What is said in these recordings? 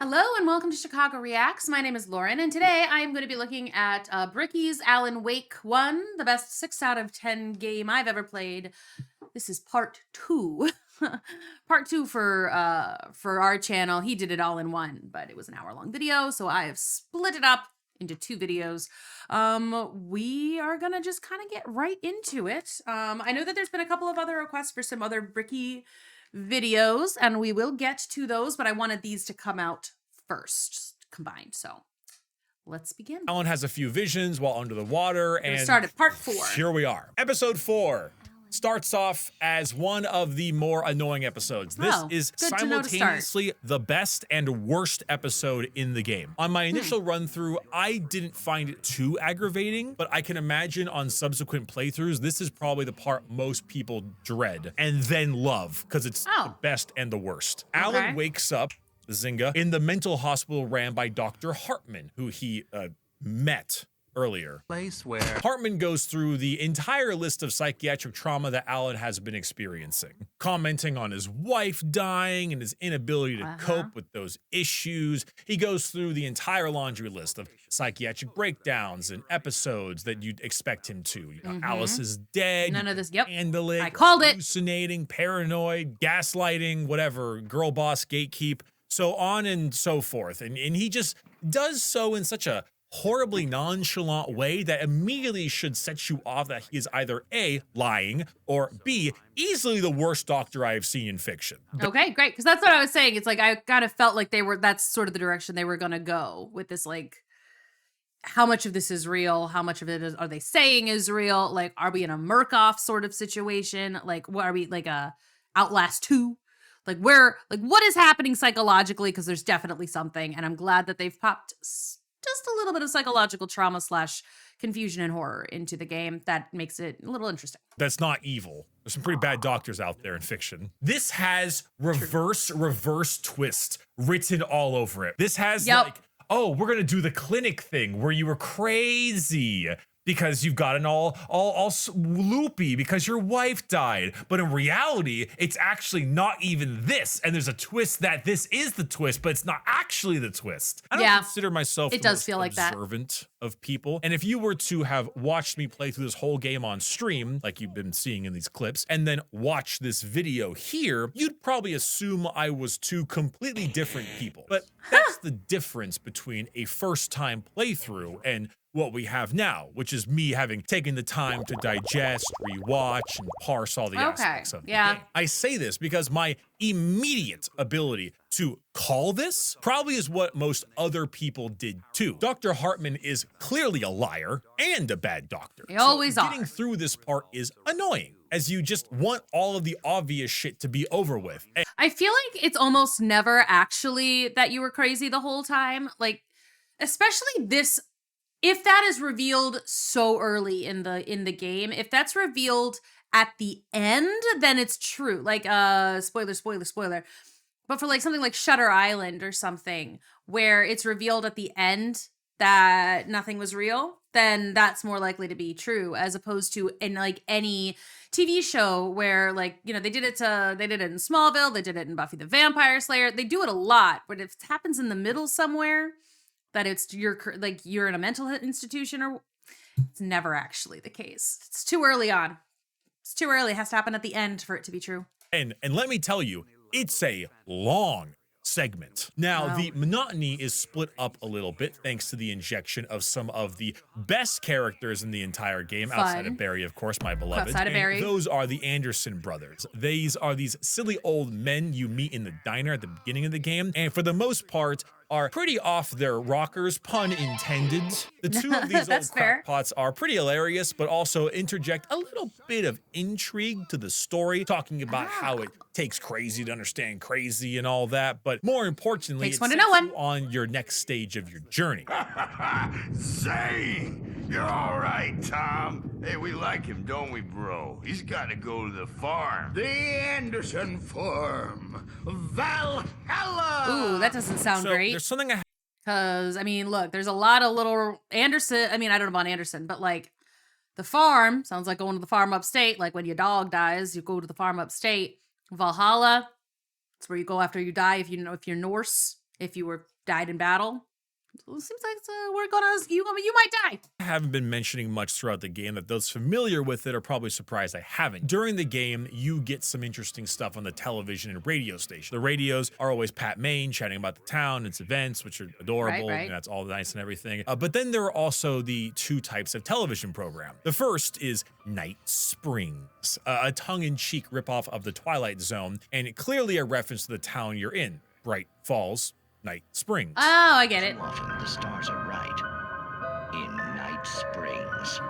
Hello and welcome to Chicago Reacts. My name is Lauren, and today I am going to be looking at Bricky's Alan Wake 1, the best 6 out of 10 game I've ever played. This is part 2. Part 2 for our channel. He did it all in one, but it was an hour-long video, so I have split it up into 2 videos. We are going to just kind of get right into it. I know that there's been a couple of other requests for some other Bricky videos, and we will get to those, but I wanted these to come out first combined. So let's begin. Alan has a few visions while under the water, and start at part 4. Here we are. Episode 4 starts off as one of the more annoying episodes. This is simultaneously the best and worst episode in the game. On my initial run through, I didn't find it too aggravating, but I can imagine on subsequent playthroughs, this is probably the part most people dread and then love because it's the best and the worst. Alan wakes up, Zynga, in the mental hospital ran by Dr. Hartman, who he met earlier. Place where Hartman goes through the entire list of psychiatric trauma that Alan has been experiencing, commenting on his wife dying and his inability to cope with those issues. He goes through the entire laundry list of psychiatric breakdowns and episodes that you'd expect him to. You know, Alice is dead. None of this. Handle it. I called it. Hallucinating, paranoid, gaslighting, whatever, girl boss, gatekeep, so on and so forth. And he just does so in such a horribly nonchalant way that immediately should set you off that he is either A, lying, or B, easily the worst doctor I have seen in fiction. Okay, great. Because that's what I was saying. It's like I kind of felt like that's sort of the direction they were going to go with this, like, how much of this is real? How much of it are they saying is real? Like, are we in a Murkoff sort of situation? Like, what are we, like a Outlast 2? Like, what is happening psychologically? Because there's definitely something. And I'm glad that they've popped just a little bit of psychological trauma / confusion and horror into the game. That makes it a little interesting. That's not evil. There's some pretty bad doctors out there in fiction. This has reverse twist written all over it. This has like, oh, we're gonna do the clinic thing where you were crazy because you've gotten all loopy because your wife died. But in reality, it's actually not even this. And there's a twist that this is the twist, but it's not actually the twist. I don't consider myself it does feel like observant of people. And if you were to have watched me play through this whole game on stream, like you've been seeing in these clips, and then watch this video here, you'd probably assume I was 2 completely different people. But that's the difference between a first-time playthrough and what we have now, which is me having taken the time to digest, rewatch, and parse all the aspects of the game. I say this because my immediate ability to call this probably is what most other people did too. Dr. Hartman is clearly a liar and a bad doctor. They always are. Getting through this part is annoying, as you just want all of the obvious shit to be over with. I feel like it's almost never actually that you were crazy the whole time. Like, especially this, if that is revealed so early in the game, if that's revealed at the end, then it's true. Like, spoiler. But for like something like Shutter Island or something, where it's revealed at the end that nothing was real, then that's more likely to be true, as opposed to in like any TV show where, like, you know, they did it in Smallville, they did it in Buffy the Vampire Slayer. They do it a lot, but if it happens in the middle somewhere, that you're in a mental institution, or it's never actually the case. It's too early on. It's too early. It has to happen at the end for it to be true. And let me tell you, it's a long segment. Now, the monotony is split up a little bit thanks to the injection of some of the best characters in the entire game, outside of Barry, of course, my beloved. Outside of Barry. Those are the Anderson brothers. These are these silly old men you meet in the diner at the beginning of the game, and for the most part, are pretty off their rockers, pun intended. The 2 of these old crackpots are pretty hilarious, but also interject a little bit of intrigue to the story, talking about how it takes crazy to understand crazy and all that. But more importantly, it sets you on your next stage of your journey. Zane! You're all right, Tom. Hey, we like him, don't we, bro? He's got to go to the farm. The Anderson farm. Valhalla! Ooh, that doesn't sound great. There's something because, I mean, look, there's a lot of little Anderson. I mean, I don't know about Anderson, but like the farm sounds like going to the farm upstate. Like when your dog dies, you go to the farm upstate. Valhalla, it's where you go after you die if you're Norse. if you were died in battle. It seems like you might die. I haven't been mentioning much throughout the game that those familiar with it are probably surprised I haven't. During the game, you get some interesting stuff on the television and radio station. The radios are always Pat Maine chatting about the town, its events, which are adorable, Right. and that's all nice and everything. But then there are also the two types of television program. The first is Night Springs, a tongue-in-cheek ripoff of The Twilight Zone, and clearly a reference to the town you're in, Bright Falls, Night Springs. Oh, I get it. Too often the stars are right in Night Springs.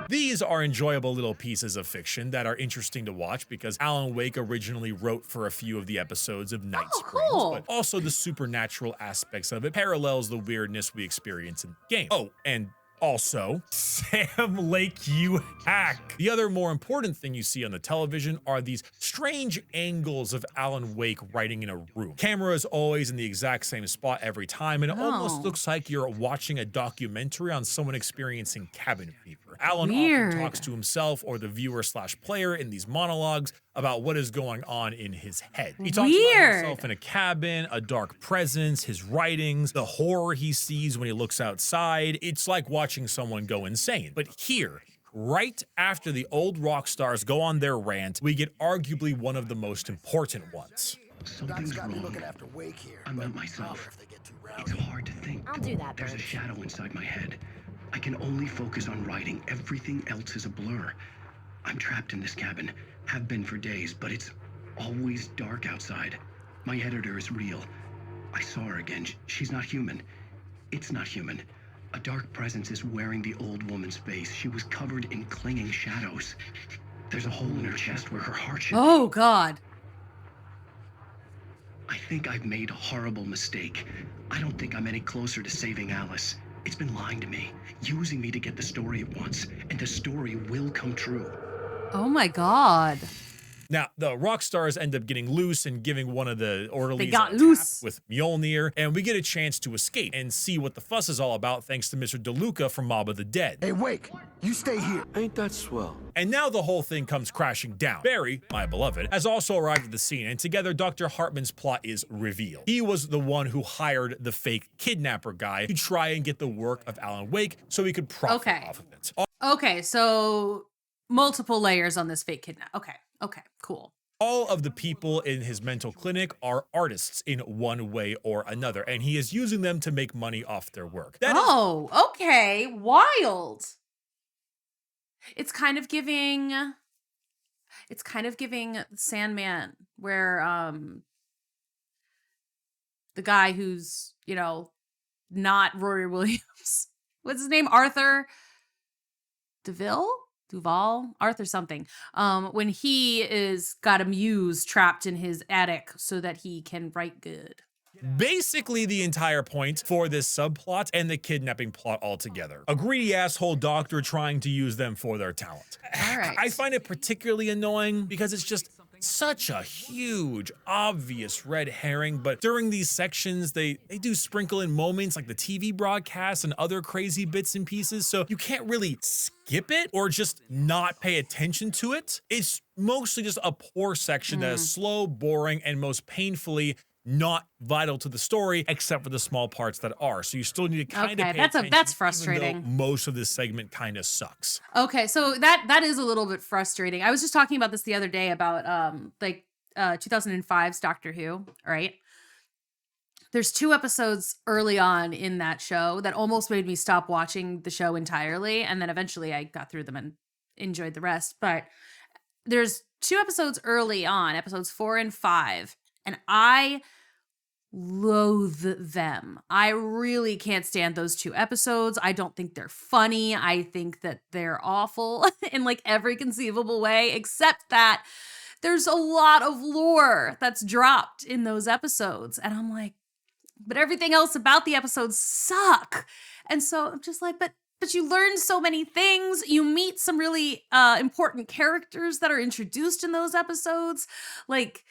These are enjoyable little pieces of fiction that are interesting to watch because Alan Wake originally wrote for a few of the episodes of Night Springs, cool. but also the supernatural aspects of it parallels the weirdness we experience in the game. Oh, and also, Sam Lake, you hack. The other more important thing you see on the television are these strange angles of Alan Wake writing in a room. Camera is always in the exact same spot every time, and it almost looks like you're watching a documentary on someone experiencing cabin fever. Alan often talks to himself or the viewer/player in these monologues about what is going on in his head. He talks about himself in a cabin, a dark presence, his writings, the horror he sees when he looks outside. It's like watching someone go insane. But here, right after the old rock stars go on their rant, we get arguably one of the most important ones. Something's wrong. I'm not myself. It's hard to think. I'll do that, There's a Bert. shadow inside my head. I can only focus on writing. Everything else is a blur. I'm trapped in this cabin. Have been for days, but it's always dark outside. My editor is real. I saw her again. She's not human. It's not human. A dark presence is wearing the old woman's face. She was covered in clinging shadows. There's a hole in her chest where her heart should be. Oh, God. I think I've made a horrible mistake. I don't think I'm any closer to saving Alice. It's been lying to me, using me to get the story it wants, and the story will come true. Oh, my God. Now, the rock stars end up getting loose and giving one of the orderlies got a loose. tap with Mjolnir, and we get a chance to escape and see what the fuss is all about thanks to Mr. DeLuca from Mob of the Dead. Hey, Wake, you stay here. Ain't that swell? And now the whole thing comes crashing down. Barry, my beloved, has also arrived at the scene, and together Dr. Hartman's plot is revealed. He was the one who hired the fake kidnapper guy to try and get the work of Alan Wake so he could profit off of it. Okay, so multiple layers on this fake kidnap. Okay, cool. All of the people in his mental clinic are artists in one way or another, and he is using them to make money off their work. Okay, wild. It's kind of giving Sandman, where the guy who's, not Rory Williams. What's his name? Arthur Duval, Arthur something. When he is got a muse trapped in his attic so that he can write good. Basically the entire point for this subplot and the kidnapping plot altogether. A greedy asshole doctor trying to use them for their talent. All right. I find it particularly annoying because it's just such a huge, obvious red herring, but during these sections, they do sprinkle in moments like the TV broadcasts and other crazy bits and pieces, so you can't really skip it or just not pay attention to it. It's mostly just a poor section that is slow, boring, and most painfully not vital to the story, except for the small parts that are. So you still need to kind of pay attention. That's frustrating. Even though most of this segment kind of sucks. Okay, so that is a little bit frustrating. I was just talking about this the other day about 2005's Doctor Who, right? There's 2 episodes early on in that show that almost made me stop watching the show entirely, and then eventually I got through them and enjoyed the rest. But there's 2 episodes early on, episodes 4 and 5, and I loathe them. I really can't stand those 2 episodes. I don't think they're funny. I think that they're awful in like every conceivable way, except that there's a lot of lore that's dropped in those episodes. And I'm like, but everything else about the episodes suck. And so I'm just like, but you learn so many things. You meet some really important characters that are introduced in those episodes. Like,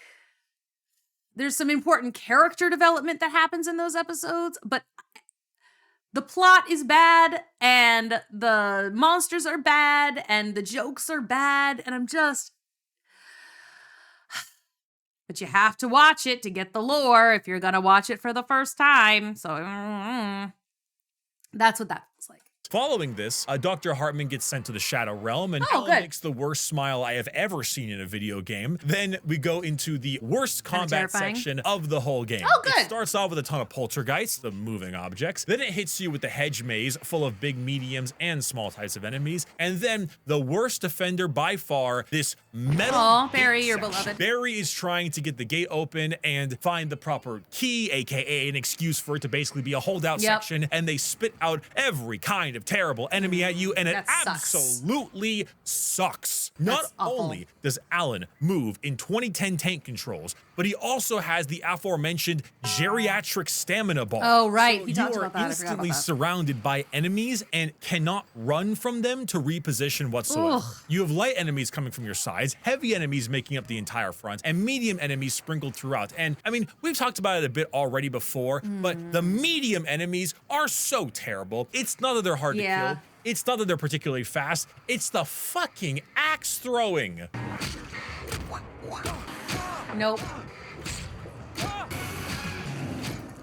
there's some important character development that happens in those episodes, but the plot is bad, and the monsters are bad, and the jokes are bad, and I'm just... But you have to watch it to get the lore if you're going to watch it for the first time. So that's what that feels like. Following this, Dr. Hartman gets sent to the Shadow Realm, and Alan makes the worst smile I have ever seen in a video game. Then we go into the worst combat section of the whole game. Oh, good. It starts off with a ton of poltergeists, the moving objects. Then it hits you with the hedge maze full of big, mediums, and small types of enemies. And then the worst offender by far, this metal Barry, your beloved. Barry is trying to get the gate open and find the proper key, aka an excuse for it to basically be a holdout section, and they spit out every kind of terrible enemy at you, and it absolutely sucks. Not only does Alan move in 2010 tank controls, but he also has the aforementioned geriatric stamina bar. Oh, right. So He talked you are about that. instantly surrounded by enemies and cannot run from them to reposition whatsoever. Ugh. You have light enemies coming from your sides, heavy enemies making up the entire front, and medium enemies sprinkled throughout. And I mean, we've talked about it a bit already before, but the medium enemies are so terrible. It's not that they're hard to kill. It's not that they're particularly fast. It's the fucking axe throwing. Nope.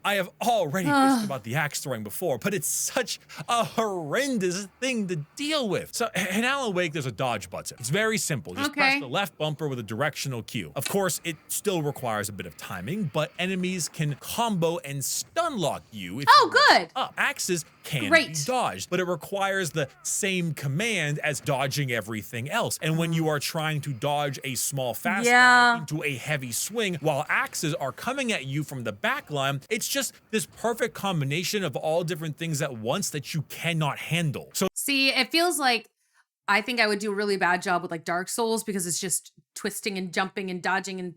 I have already bitched about the axe throwing before, but it's such a horrendous thing to deal with. So in Alan Wake, there's a dodge button. It's very simple. Just press the left bumper with a directional cue. Of course, it still requires a bit of timing, but enemies can combo and stun lock you if you good. up. Axes can be dodged, but it requires the same command as dodging everything else. And when you are trying to dodge a small fast guy into a heavy swing, while axes are coming at you from the back line, it's just this perfect combination of all different things at once that you cannot handle. So see, it feels like I think I would do a really bad job with like Dark Souls because it's just twisting and jumping and dodging and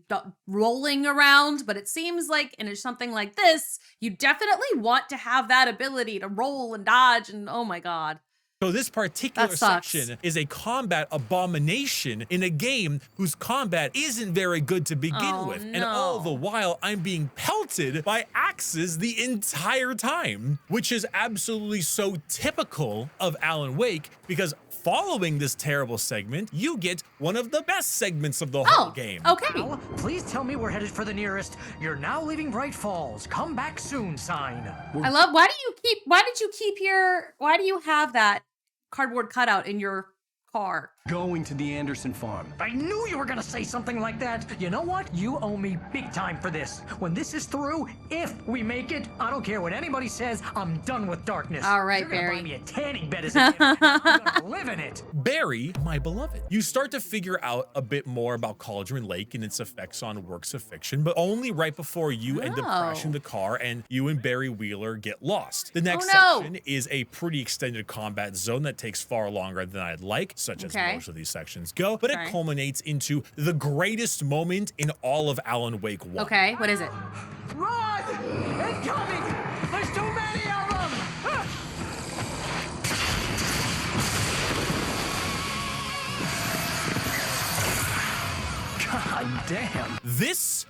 rolling around. But it seems like in something like this, you definitely want to have that ability to roll and dodge. And oh my God. So this particular section is a combat abomination in a game whose combat isn't very good to begin with. And all the while, I'm being pelted by axes the entire time, which is absolutely so typical of Alan Wake, because following this terrible segment, you get one of the best segments of the whole game. Okay. Al, please tell me we're headed for the nearest "You're now leaving Bright Falls. Come back soon" sign. I love, why do you have that cardboard cutout in your car? Going to the Anderson farm. I knew you were gonna say something like that. You know what? You owe me big time for this. When this is through, if we make it, I don't care what anybody says, I'm done with darkness. All right, You're gonna Barry. buy me a tanning bed as a gift. I'm gonna live in it. Barry, my beloved. You start to figure out a bit more about Cauldron Lake and its effects on works of fiction, but only right before you end up crashing the car and you and Barry Wheeler get lost. The next section is a pretty extended combat zone that takes far longer than I'd like, such as most of these sections go, but it culminates into the greatest moment in all of Alan Wake 1. Okay, what is it? Run! Incoming! There's too many of them! God damn. This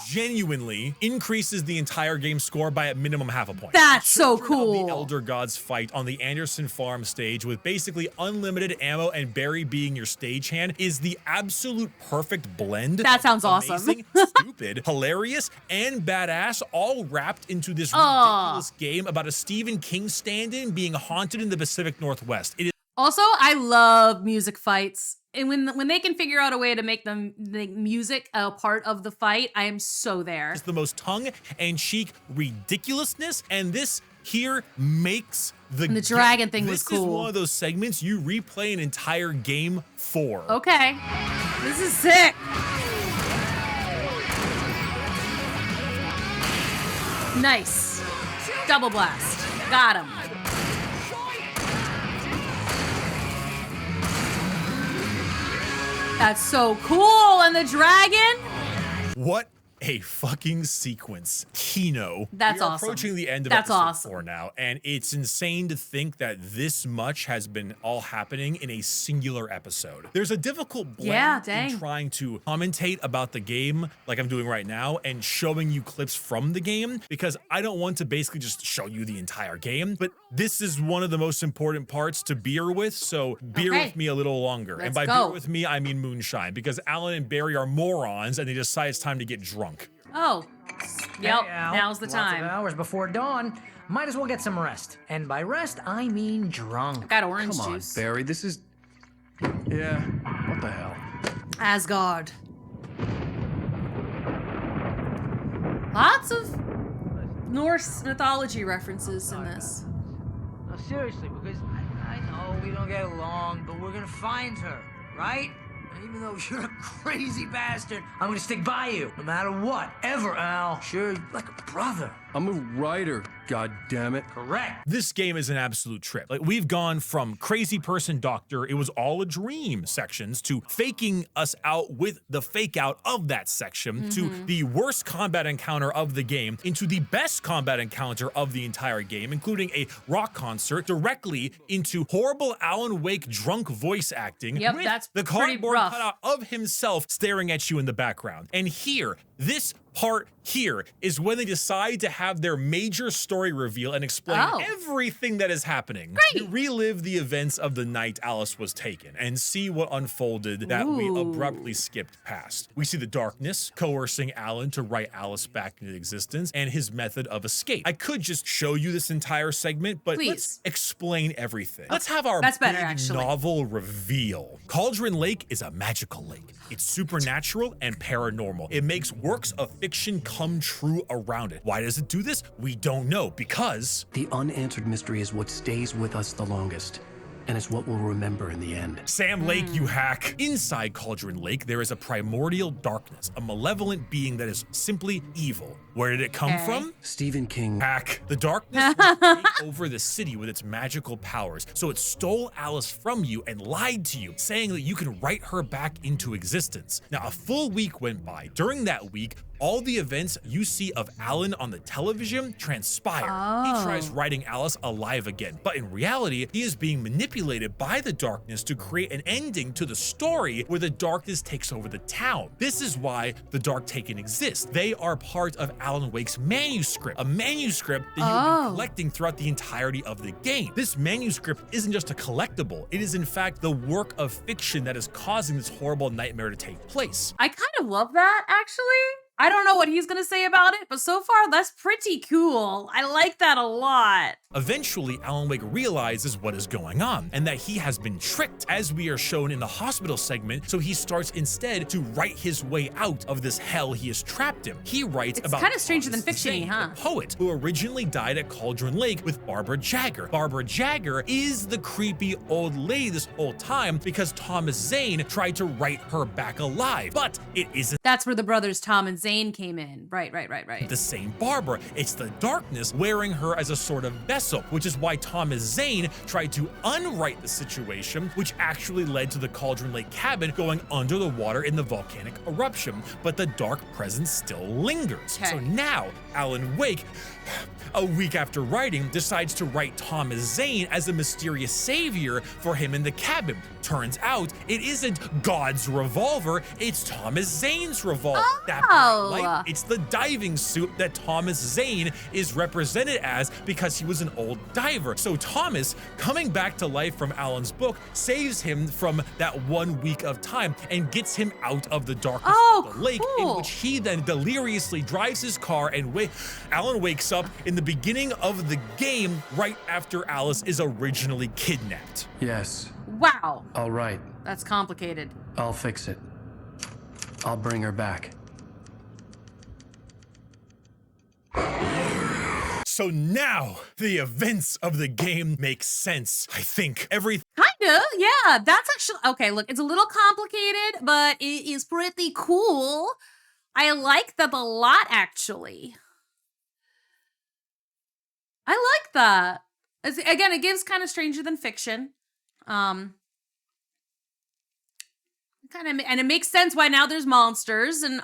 genuinely increases the entire game score by at minimum half a point. That's so Children cool. of the Elder Gods fight on the Anderson Farm stage with basically unlimited ammo and Barry being your stagehand is the absolute perfect blend. That sounds awesome. Amazing, stupid, hilarious, and badass, all wrapped into this ridiculous game about a Stephen King stand-in being haunted in the Pacific Northwest. It is Also, I love music fights. And when they can figure out a way to make music a part of the fight, I am so there. It's the most tongue-in-cheek ridiculousness, and this here makes the dragon thing was cool. This is one of those segments you replay an entire game for. Okay. This is sick. Nice. Double blast. Got him. That's so cool. And the dragon? What a fucking sequence. Kino. That's we are awesome. approaching the end of That's episode awesome. 4 now, and it's insane to think that this much has been all happening in a singular episode. There's a difficult blend in trying to commentate about the game like I'm doing right now and showing you clips from the game, because I don't want to basically just show you the entire game, but this is one of the most important parts to beer with, so beer with me a little longer. And by beer with me, I mean moonshine, because Alan and Barry are morons and they decide it's time to get drunk. Oh, yep, Hey, Al, now's the time. Lots of hours before dawn. Might as well get some rest. And by rest, I mean drunk. Got orange Come on, juice. Barry, this is... Yeah, what the hell? Asgard. Lots of Norse mythology references in this. No, seriously, because I know we don't get along, but we're gonna find her, right? And even though you're a crazy bastard, I'm gonna stick by you, no matter what, ever, Al. Sure, like a brother. I'm a writer, goddammit. Correct. This game is an absolute trip. Like, we've gone from crazy person doctor, it was all a dream sections, to faking us out with the fake out of that section, to the worst combat encounter of the game, into the best combat encounter of the entire game, including a rock concert, directly into horrible Alan Wake drunk voice acting with that's the pretty cardboard rough. cutout of himself staring at you in the background. And here, this part here is when they decide to have their major story reveal and explain everything that is happening. Great. To relive the events of the night Alice was taken and see what unfolded that we abruptly skipped past. We see the darkness coercing Alan to write Alice back into existence and his method of escape. I could just show you this entire segment, but let's explain everything. Let's have our big novel reveal. Cauldron Lake is a magical lake. It's supernatural and paranormal. It makes works of fiction come true around it. Why does it do this? We don't know, because the unanswered mystery is what stays with us the longest, and it's what we'll remember in the end. Sam Lake, you hack. Inside Cauldron Lake, there is a primordial darkness, a malevolent being that is simply evil. Where did it come from? Stephen King. Hack. The darkness will take over the city with its magical powers, so it stole Alice from you and lied to you, saying that you can write her back into existence. Now, a full week went by. During that week, all the events you see of Alan on the television transpire. He tries writing Alice alive again, but in reality, he is being manipulated by the darkness to create an ending to the story where the darkness takes over the town. This is why the Dark Taken exists. They are part of Alan Wake's manuscript, a manuscript that you've been collecting throughout the entirety of the game. This manuscript isn't just a collectible, it is in fact the work of fiction that is causing this horrible nightmare to take place. I kind of love that, actually. I don't know what he's gonna say about it, but so far that's pretty cool. I like that a lot. Eventually, Alan Wake realizes what is going on and that he has been tricked, as we are shown in the hospital segment, so he starts instead to write his way out of this hell he is trapped in. He writes about kind of stranger than Thomas fiction-y, Zane, huh? the poet who originally died at Cauldron Lake with Barbara Jagger. Barbara Jagger is the creepy old lady this whole time because Thomas Zane tried to write her back alive, but it isn't. That's where the brothers Tom and Zane came in. Right. The same Barbara. It's the darkness wearing her as a sort of vessel, which is why Thomas Zane tried to unwrite the situation, which actually led to the Cauldron Lake cabin going under the water in the volcanic eruption. But the dark presence still lingers. So now, Alan Wake, a week after writing, decides to write Thomas Zane as a mysterious savior for him in the cabin. Turns out it isn't God's revolver, it's Thomas Zane's revolver. That bright light, it's the diving suit that Thomas Zane is represented as because he was an old diver. So Thomas, coming back to life from Alan's book, saves him from that 1 week of time and gets him out of the darkness of the lake, in which he then deliriously drives his car, and Alan wakes up in the beginning of the game right after Alice is originally kidnapped. Yes. Wow. All right. That's complicated. I'll fix it. I'll bring her back. So now the events of the game make sense. I think everything. Kind of, yeah. That's actually okay. Look, it's a little complicated, but it is pretty cool. I like that a lot, actually. I like that. Again, it gives kind of stranger than fiction. And it makes sense why now there's monsters and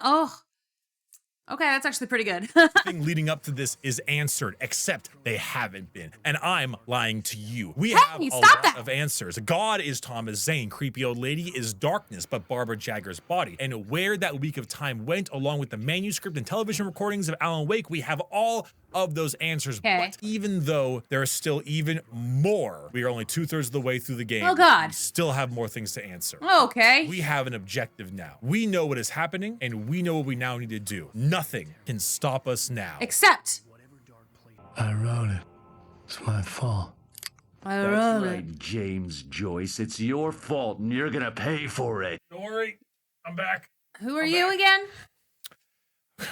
Okay, that's actually pretty good. Everything leading up to this is answered, except they haven't been. And I'm lying to you. We Hey, have a stop lot that. of answers. God is Thomas Zane. Creepy old lady is darkness, but Barbara Jagger's body. And where that week of time went, along with the manuscript and television recordings of Alan Wake, we have all of those answers. Okay. But even though there are still even more, we are only 2/3 of the way through the game. Oh, God. We still have more things to answer. Okay. We have an objective now. We know what is happening, and we know what we now need to do. Nothing can stop us now. Except. I wrote it. It's my fault. I That's wrote it. right, James Joyce. It's your fault, and you're gonna pay for it. Don't worry, I'm back. Who are you again?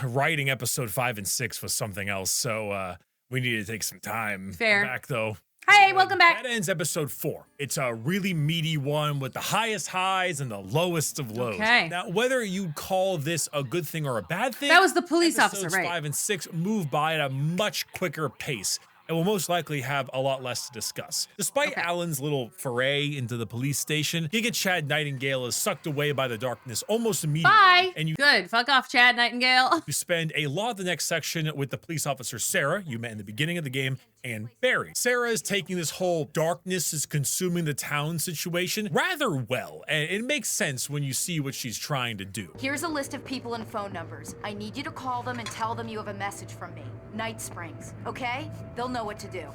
Writing episode 5 and 6 was something else, so we needed to take some time. Fair. I'm back though. Hey, welcome back. That ends episode 4. It's a really meaty one with the highest highs and the lowest of lows. Okay. Now, whether you call this a good thing or a bad thing, That was the police officer, episodes right? 5 and 6 move by at a much quicker pace and will most likely have a lot less to discuss. Despite Alan's little foray into the police station, Giga Chad Nightingale is sucked away by the darkness almost immediately. Bye. And you Good. Fuck off, Chad Nightingale. You spend a lot of the next section with the police officer Sarah, you met in the beginning of the game, and Barry. Sarah is taking this whole darkness is consuming the town situation rather well, and it makes sense when you see what she's trying to do. Here's a list of people and phone numbers. I need you to call them and tell them you have a message from me. Night Springs, okay? They'll know what to do.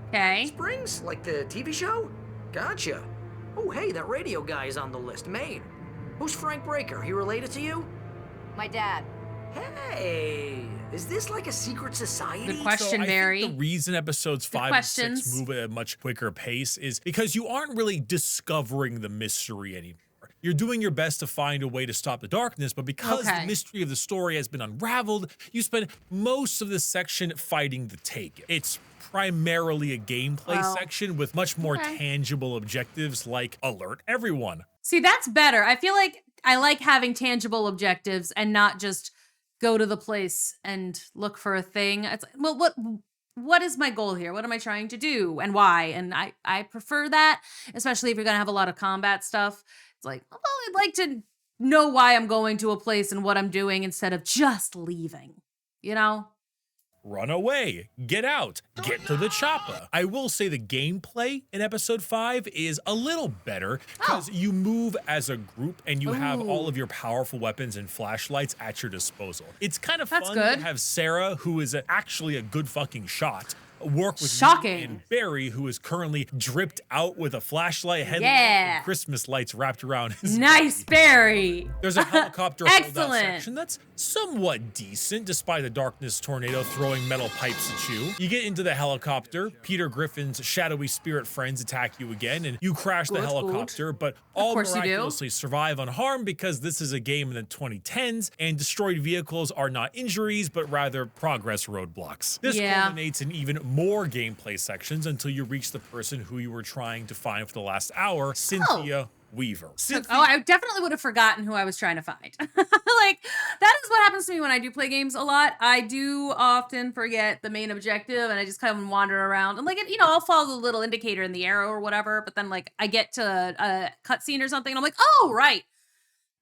Okay. Springs? Like the TV show? Gotcha. Oh, hey, that radio guy is on the list. Maine. Who's Frank Breaker? He related to you? My dad. Hey, is this like a secret society? Good question, I Barry. think the reason episodes 5 and 6 questions. move at a much quicker pace is because you aren't really discovering the mystery anymore. You're doing your best to find a way to stop the darkness, but because the mystery of the story has been unraveled, you spend most of this section fighting the take. It's primarily a gameplay section with much more tangible objectives like alert everyone. See, that's better. I feel like I like having tangible objectives and not just go to the place and look for a thing. It's well, what is my goal here? What am I trying to do and why? And I prefer that, especially if you're gonna have a lot of combat stuff. It's like, well, I'd like to know why I'm going to a place and what I'm doing instead of just leaving, you know? Run away, get out, get to the chopper. I will say the gameplay in episode 5 is a little better because you move as a group and you have all of your powerful weapons and flashlights at your disposal. It's kind of fun to have Sarah, who is actually a good fucking shot, work with me and Barry, who is currently dripped out with a flashlight headlamp and Christmas lights wrapped around his Nice, body. Barry. There's a helicopter holdout Excellent. section that's somewhat decent, despite a darkness tornado throwing metal pipes at you. You get into the helicopter, Peter Griffin's shadowy spirit friends attack you again, and you crash the helicopter, but all miraculously survive unharmed because this is a game in the 2010s, and destroyed vehicles are not injuries, but rather progress roadblocks. This culminates in even more gameplay sections until you reach the person who you were trying to find for the last hour, Cynthia Weaver. I definitely would have forgotten who I was trying to find. Like, that is what happens to me when I do play games a lot. I do often forget the main objective and I just kind of wander around. And like, you know, I'll follow the little indicator in the arrow or whatever, but then like I get to a cutscene or something and I'm like, oh, right.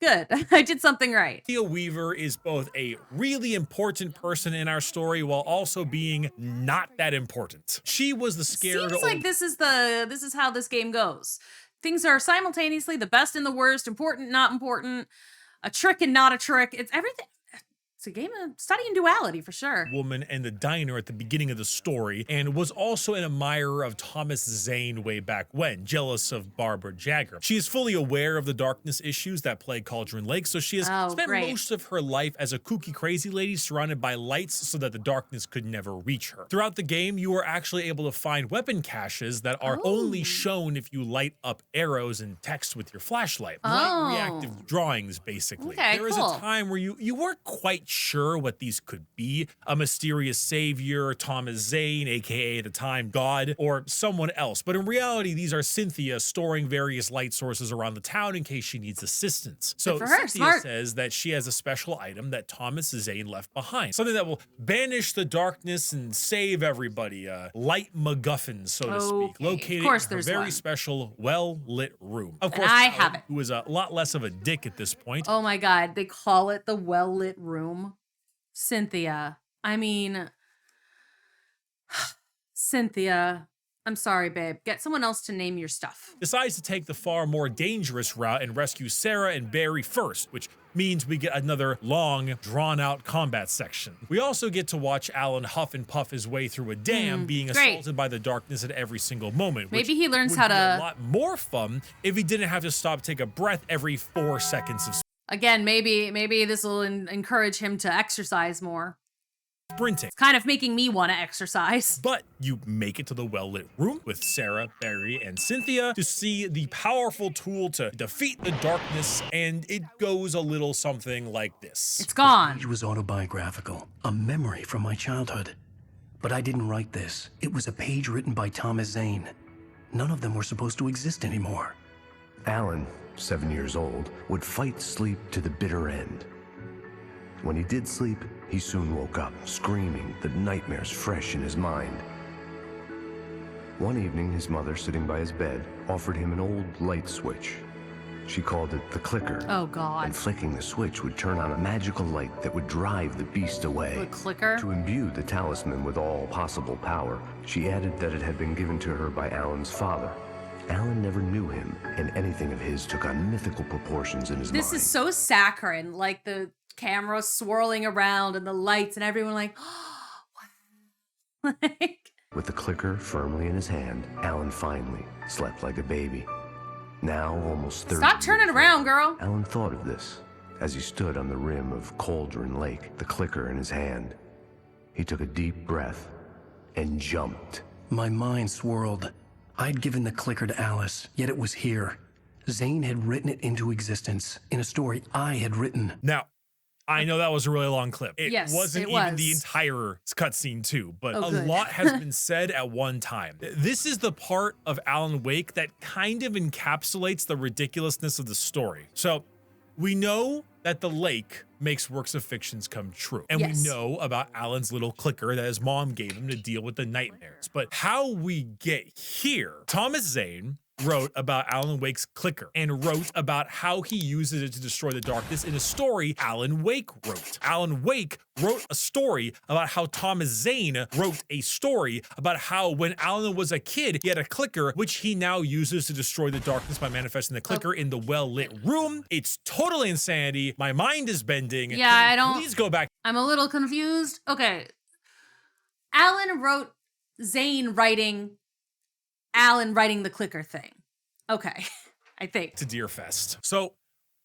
Good. I did something right. Cynthia Weaver is both a really important person in our story while also being not that important. She was the scared Seems like this is how this game goes. Things are simultaneously the best and the worst, important, not important, a trick and not a trick. It's everything. It's a game of studying duality for sure. Woman and the diner at the beginning of the story, and was also an admirer of Thomas Zane way back when, jealous of Barbara Jagger. She is fully aware of the darkness issues that plague Cauldron Lake, so she has spent most of her life as a kooky crazy lady surrounded by lights so that the darkness could never reach her. Throughout the game, you are actually able to find weapon caches that are only shown if you light up arrows and text with your flashlight. Light reactive drawings, basically. There is a time where you weren't quite sure what these could be. A mysterious savior, Thomas Zane, aka at the time God, or someone else. But in reality, these are Cynthia storing various light sources around the town in case she needs assistance. So Cynthia says that she has a special item that Thomas Zane left behind. Something that will banish the darkness and save everybody. A light MacGuffin, so to speak. Located in a very special, well-lit room. Of course, I have it. Who is a lot less of a dick at this point. Oh my God, they call it the well-lit room. Cynthia. I mean, Cynthia. I'm sorry, babe. Get someone else to name your stuff. Decides to take the far more dangerous route and rescue Sarah and Barry first, which means we get another long, drawn-out combat section. We also get to watch Alan huff and puff his way through a dam, being assaulted by the darkness at every single moment. Maybe he learns would how be to... a lot more fun if he didn't have to stop, take a breath every 4 seconds of Again, maybe this will encourage him to exercise more. sprinting. It's kind of making me want to exercise. But you make it to the well-lit room with Sarah, Barry, and Cynthia to see the powerful tool to defeat the darkness, and it goes a little something like this. It's gone. It was autobiographical, a memory from my childhood. But I didn't write this. It was a page written by Thomas Zane. None of them were supposed to exist anymore. Alan, 7 years old, would fight sleep to the bitter end. When he did sleep, he soon woke up, screaming, the nightmares fresh in his mind. One evening, his mother, sitting by his bed, offered him an old light switch. She called it the clicker. Oh, God. And flicking the switch would turn on a magical light that would drive the beast away. The clicker? To imbue the talisman with all possible power, she added that it had been given to her by Alan's father. Alan never knew him, and anything of his took on mythical proportions in his mind. This is so saccharine, like the camera swirling around and the lights and everyone like, like... With the clicker firmly in his hand, Alan finally slept like a baby. Now, almost 30 Stop turning around, girl. Alan thought of this as he stood on the rim of Cauldron Lake, the clicker in his hand. He took a deep breath and jumped. My mind swirled. I'd given the clicker to Alice, yet it was here. Zane had written it into existence in a story I had written. Now, I know that was a really long clip. It Yes, wasn't it even was. the entire cutscene too, but Oh, a good. lot has been said at one time. This is the part of Alan Wake that kind of encapsulates the ridiculousness of the story. So we know that the lake makes works of fictions come true. And Yes. we know about Alan's little clicker that his mom gave him to deal with the nightmares. But how we get here, Thomas Zane wrote about Alan Wake's clicker and wrote about how he uses it to destroy the darkness in a story Alan Wake wrote. Alan Wake wrote a story about how Thomas Zane wrote a story about how when Alan was a kid, he had a clicker, which he now uses to destroy the darkness by manifesting the clicker in the well-lit room. It's totally insanity. My mind is bending. Yeah, I don't... Please go back. I'm a little confused. Okay. Alan wrote Zane writing Alan writing the clicker thing. Okay, I think. To Deerfest. So,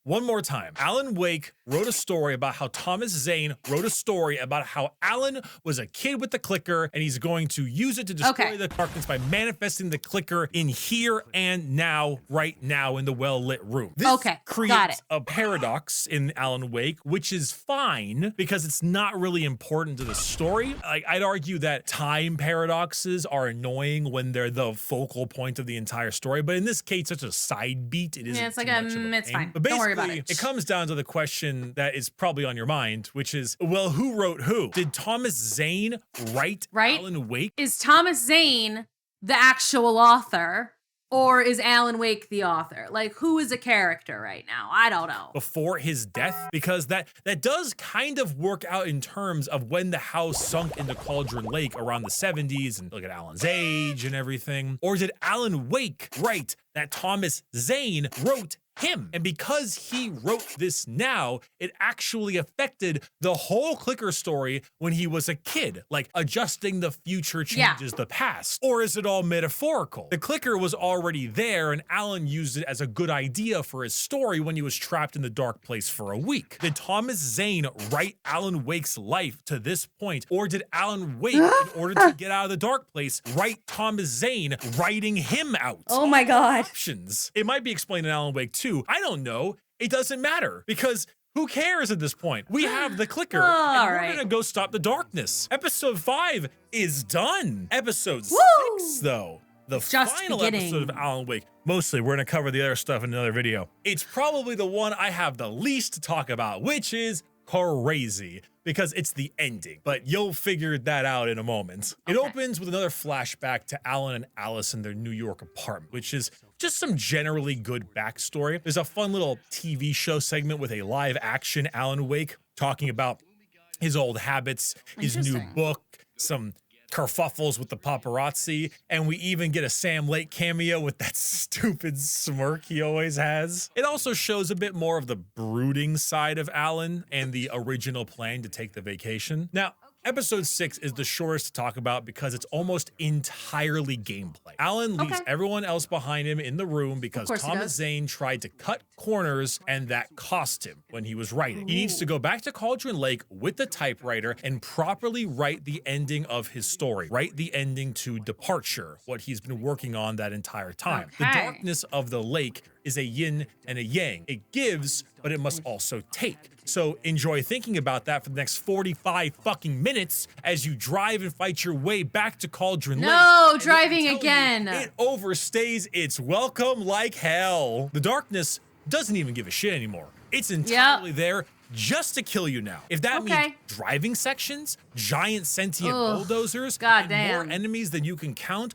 one more time. Alan Wake wrote a story about how Thomas Zane wrote a story about how Alan was a kid with the clicker and he's going to use it to destroy the darkness by manifesting the clicker in here and now, right now in the well-lit room. This creates a paradox in Alan Wake, which is fine because it's not really important to the story. Like, I'd argue that time paradoxes are annoying when they're the focal point of the entire story, but in this case, it's a side beat. It isn't Yeah, it's like too much of a it's pain. fine. But Don't worry about basically, it. it comes down to the question that is probably on your mind, which is, well, who wrote who? Did Thomas Zane write Alan Wake? Is Thomas Zane the actual author, or is Alan Wake the author? Like, who is a character right now? I don't know. Before his death? Because that does kind of work out in terms of when the house sunk into Cauldron Lake around the 70s, and look at Alan's age and everything. Or did Alan Wake write that Thomas Zane wrote him? And because he wrote this now, it actually affected the whole clicker story when he was a kid, like adjusting the future changes the past. Or is it all metaphorical? The clicker was already there and Alan used it as a good idea for his story when he was trapped in the dark place for a week. Did Thomas Zane write Alan Wake's life to this point? Or did Alan Wake, in order to get out of the dark place, write Thomas Zane writing him out? Oh my God. Options. It might be explained in Alan Wake 2. I don't know. It doesn't matter because who cares at this point? We have the clicker and we're gonna go stop the darkness. Episode 5 is done. Episode 6 though, the final episode of Alan Wake. Mostly, we're gonna cover the other stuff in another video. It's probably the one I have the least to talk about, which is crazy because it's the ending, but you'll figure that out in a moment. It opens with another flashback to Alan and Alice in their New York apartment, which is just some generally good backstory. There's a fun little TV show segment with a live action Alan Wake talking about his old habits, his new book, some kerfuffles with the paparazzi, and we even get a Sam Lake cameo with that stupid smirk he always has. It also shows a bit more of the brooding side of Alan and the original plan to take the vacation. Now, Episode 6 is the shortest to talk about because it's almost entirely gameplay. Alan leaves everyone else behind him in the room because Thomas Zane tried to cut corners and that cost him when he was writing. He needs to go back to Cauldron Lake with the typewriter and properly write the ending of his story. Write the ending to Departure, what he's been working on that entire time. The darkness of the lake is a yin and a yang. It gives, but it must also take. So enjoy thinking about that for the next 45 fucking minutes as you drive and fight your way back to Cauldron Lake. No, driving again. It overstays its welcome like hell. The darkness doesn't even give a shit anymore. It's entirely there just to kill you now. If that means driving sections, giant sentient bulldozers, and more enemies than you can count,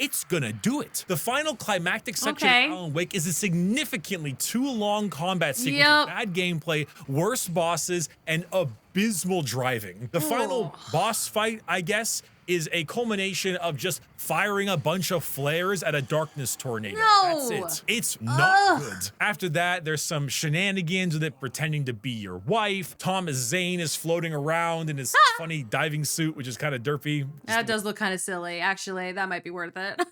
it's gonna do it. The final climactic section of Alan Wake is a significantly too long combat sequence with bad gameplay, worse bosses, and abysmal driving. The final boss fight, I guess, is a culmination of just firing a bunch of flares at a darkness tornado. That's it. It's not good. After that, there's some shenanigans with it pretending to be your wife. Thomas Zane is floating around in his funny diving suit, which is kind of derpy. That does look kind of silly. Actually, that might be worth it.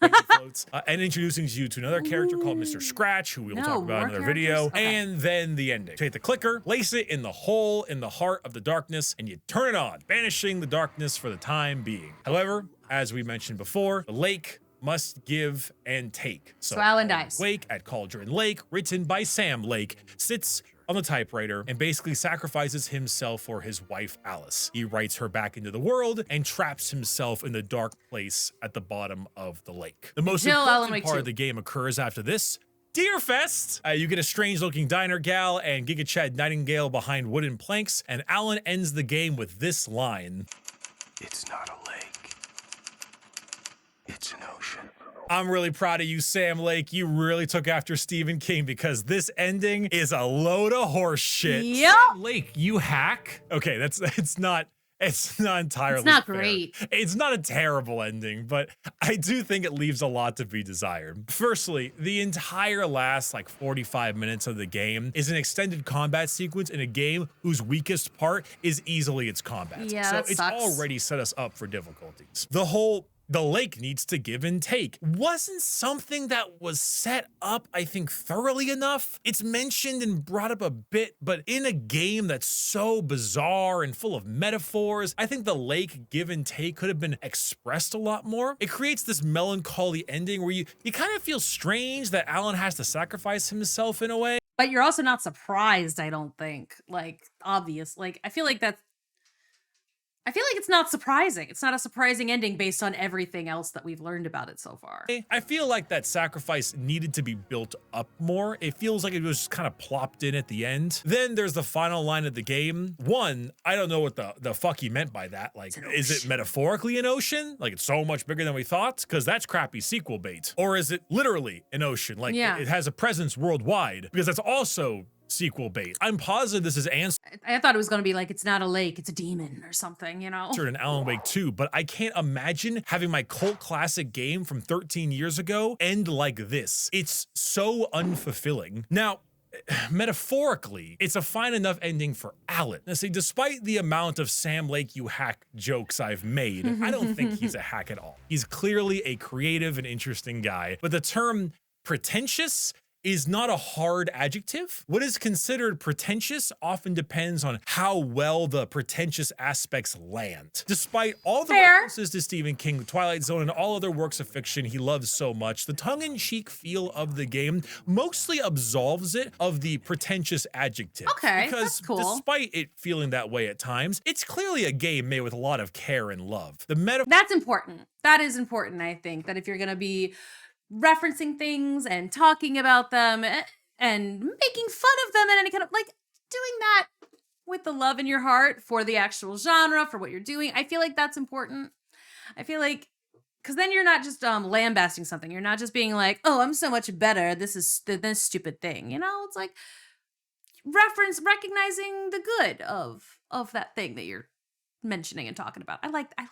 And introducing you to another character called Mr. Scratch, who we will talk about in another video. And then the ending. Take the clicker, place it in the hole in the heart of the darkness, and you turn it on, banishing the darkness for the time being. However, as we mentioned before, the lake must give and take. So Alan dies. Wake at Cauldron Lake, written by Sam Lake, sits on the typewriter and basically sacrifices himself for his wife, Alice. He writes her back into the world and traps himself in the dark place at the bottom of the lake. The most important part of the game occurs after this. Deerfest! You get a strange-looking diner gal and Giga Chad Nightingale behind wooden planks, and Alan ends the game with this line. It's not a lake. It's an ocean. I'm really proud of you, Sam Lake. You really took after Stephen King because this ending is a load of horse shit. Yep. Sam Lake, you hack. Okay, it's not entirely It's not fair. great. It's not a terrible ending, but I do think it leaves a lot to be desired. Firstly, the entire last 45 minutes of the game is an extended combat sequence in a game whose weakest part is easily its combat. Yeah, so that it's sucks. already set us up for difficulties. The lake needs to give and take wasn't something that was set up, I think, thoroughly enough. It's mentioned and brought up a bit, but in a game that's so bizarre and full of metaphors, I think the lake give and take could have been expressed a lot more. It creates this melancholy ending where you kind of feel strange that Alan has to sacrifice himself in a way. But you're also not surprised, I don't think. Obvious. I feel like it's not surprising. It's not a surprising ending based on everything else that we've learned about it so far. I feel like that sacrifice needed to be built up more. It feels like it was just kind of plopped in at the end. Then there's the final line of the game. One, I don't know what the fuck he meant by that. Is it metaphorically an ocean? It's so much bigger than we thought? Because that's crappy sequel bait. Or is it literally an ocean? It has a presence worldwide? Because that's also sequel bait. I'm positive this is answered. I thought it was going to be it's not a lake, it's a demon or something, In Alan Wake 2, but I can't imagine having my cult classic game from 13 years ago end like this. It's so unfulfilling. Now, metaphorically, it's a fine enough ending for Alan. Now, see, despite the amount of Sam Lake you hack jokes I've made, I don't think he's a hack at all. He's clearly a creative and interesting guy, but the term pretentious is not a hard adjective. What is considered pretentious often depends on how well the pretentious aspects land. Despite all the references to Stephen King, The Twilight Zone, and all other works of fiction he loves so much, the tongue-in-cheek feel of the game mostly absolves it of the pretentious adjective. Okay, because that's cool. Despite it feeling that way at times, it's clearly a game made with a lot of care and love. That's important. That is important, I think, that if you're going to be referencing things and talking about them and making fun of them and any kind of doing that with the love in your heart for the actual genre, for what you're doing. I feel like that's important. I feel like because then you're not just lambasting something. You're not just being oh, I'm so much better. This is this stupid thing. It's recognizing the good of that thing that you're mentioning and talking about. I like that.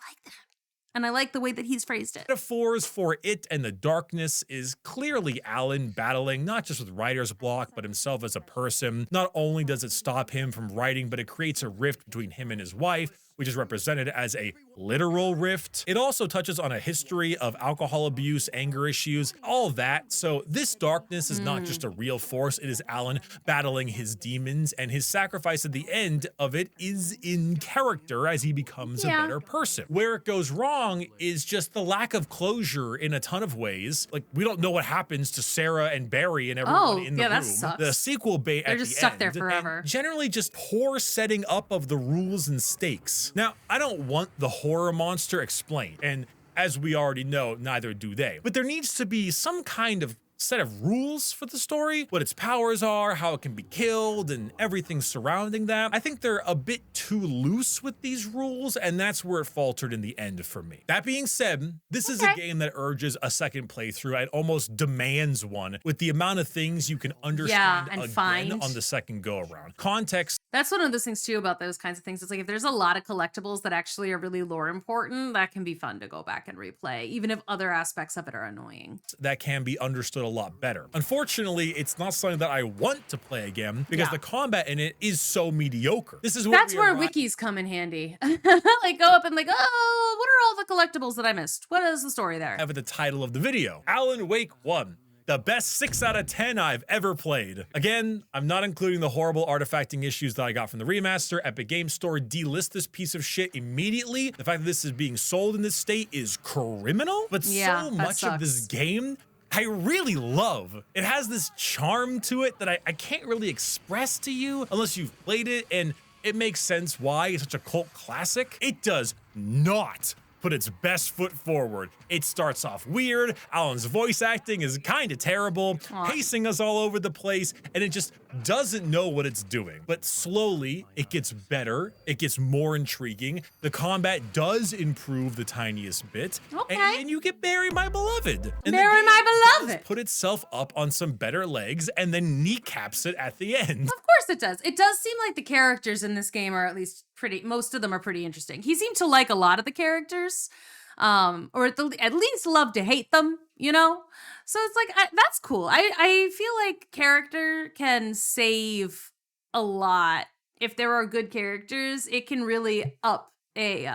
And I like the way that he's phrased it. Metaphors for it and the darkness is clearly Alan battling not just with writer's block, but himself as a person. Not only does it stop him from writing, but it creates a rift between him and his wife, which is represented as a literal rift. It also touches on a history of alcohol abuse, anger issues, all of that. So this darkness is not just a real force. It is Alan battling his demons, and his sacrifice at the end of it is in character as he becomes a better person. Where it goes wrong is just the lack of closure in a ton of ways. Like, we don't know what happens to Sarah and Barry and everyone in the room. That sucks. The sequel bait They're at just the stuck end, there forever. and generally just poor setting up of the rules and stakes. Now, I don't want the horror monster explained, and as we already know, neither do they. But there needs to be some kind of set of rules for the story, what its powers are, how it can be killed, and everything surrounding that. I think they're a bit too loose with these rules, and that's where it faltered in the end for me. That being said, this is a game that urges a second playthrough and almost demands one with the amount of things you can understand and again find on the second go around. Context. That's one of those things too about those kinds of things. It's like if there's a lot of collectibles that actually are really lore important, that can be fun to go back and replay, even if other aspects of it are annoying. That can be understood a lot better. Unfortunately, it's not something that I want to play again because the combat in it is so mediocre. This is That's where wikis come in handy. Like go up and like, oh, what are all the collectibles that I missed? What is the story there? Have the title of the video. Alan Wake 1. The best 6 out of 10 I've ever played. Again, I'm not including the horrible artifacting issues that I got from the remaster. Epic Games Store delist this piece of shit immediately. The fact that this is being sold in this state is criminal, but so much of this game I really love. It has this charm to it that I can't really express to you unless you've played it, and it makes sense why it's such a cult classic. It does not put its best foot forward. It starts off weird, Alan's voice acting is kind of terrible, pacing us all over the place, and it just doesn't know what it's doing. But slowly, it gets better, it gets more intriguing, the combat does improve the tiniest bit, and you get Barry, my beloved. And Barry, my beloved! Put itself up on some better legs and then kneecaps it at the end. Of course it does. It does seem like the characters in this game are at least most of them are pretty interesting. He seemed to like a lot of the characters, or at least love to hate them, you know? So it's like, that's cool. I feel like character can save a lot. If there are good characters, it can really up a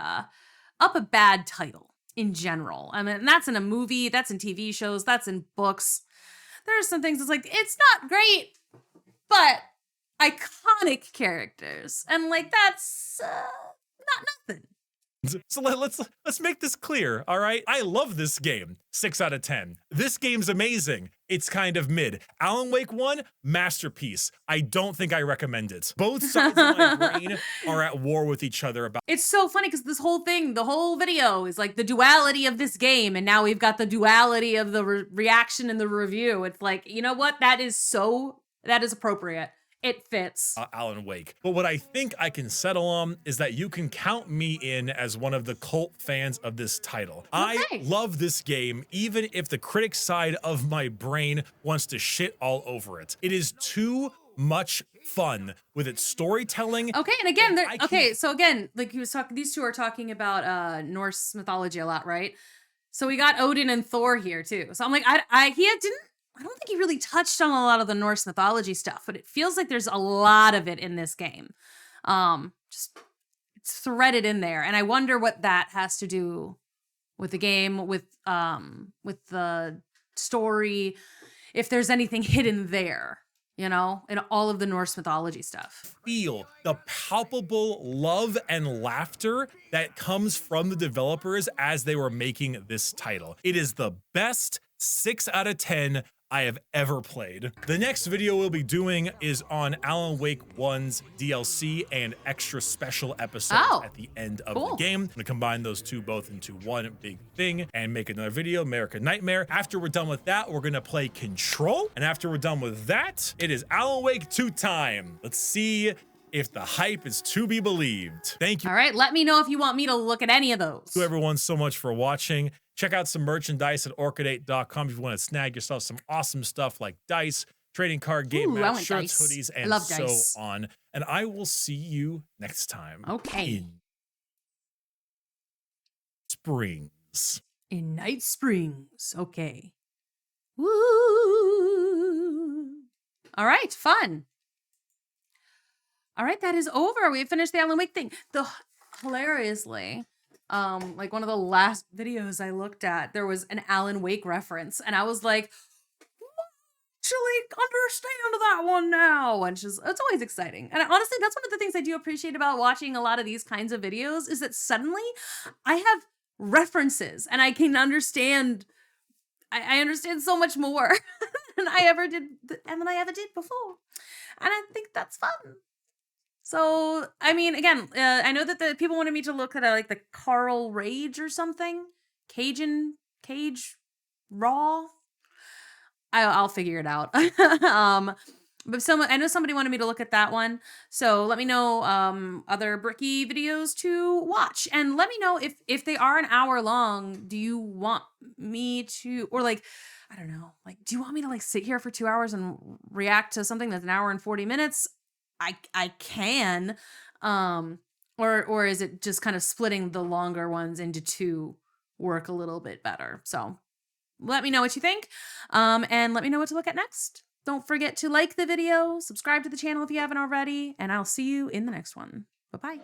bad title in general. I mean, that's in a movie, that's in TV shows, that's in books. There are some things that's like, it's not great, but iconic characters, and like that's not nothing. So let's make this clear, all right? I love this game, 6 out of 10. This game's amazing. It's kind of mid. Alan Wake 1, masterpiece. I don't think I recommend it. Both sides of my brain are at war with each other about. It's so funny because this whole thing, the whole video is like the duality of this game, and now we've got the duality of the reaction and the review. It's like, you know what? That is appropriate. It fits. Alan Wake. But what I think I can settle on is that you can count me in as one of the cult fans of this title. Okay. I love this game, even if the critic side of my brain wants to shit all over it. It is too much fun with its storytelling. Okay, and again, so again, like he was talking, these two are talking about Norse mythology a lot, right? So we got Odin and Thor here too. So I'm like, I don't think he really touched on a lot of the Norse mythology stuff, but it feels like there's a lot of it in this game. Just it's threaded in there, and I wonder what that has to do with the game, with the story, if there's anything hidden there, you know, in all of the Norse mythology stuff. Feel the palpable love and laughter that comes from the developers as they were making this title. It is the best 6 out of 10 I have ever played. The next video we'll be doing is on Alan Wake 1's DLC and extra special episodes at the end of the game. I'm gonna combine those two both into one big thing and make another video, American Nightmare. After we're done with that, we're gonna play Control. And after we're done with that, it is Alan Wake 2 time. Let's see if the hype is to be believed. Thank you. All right, let me know if you want me to look at any of those. Thank you everyone so much for watching. Check out some merchandise at orchidate.com if you want to snag yourself some awesome stuff like dice, trading card game Ooh, I match, want shirts, dice. hoodies, I and love so dice. on. And I will see you next time. Okay. In Springs. In Night Springs. Okay. Woo! All right, fun. All right, that is over. We finished the Alan Wake thing. Hilariously, like one of the last videos I looked at, there was an Alan Wake reference, and I was like, actually understand that one now. And it's always exciting. And honestly, that's one of the things I do appreciate about watching a lot of these kinds of videos is that suddenly I have references and I can understand. I understand so much more than I ever did before. And I think that's fun. So, I mean, again, I know that the people wanted me to look at like the Carl Rage or something. Cage Raw. I'll figure it out. But I know somebody wanted me to look at that one. So let me know other Bricky videos to watch, and let me know if they are an hour long. Do you want me to, or like, I don't know, like, do you want me to like sit here for 2 hours and react to something that's an hour and 40 minutes? I can, or is it just kind of splitting the longer ones into two work a little bit better? So let me know what you think, and let me know what to look at next. Don't forget to like the video, subscribe to the channel if you haven't already, and I'll see you in the next one. Bye-bye.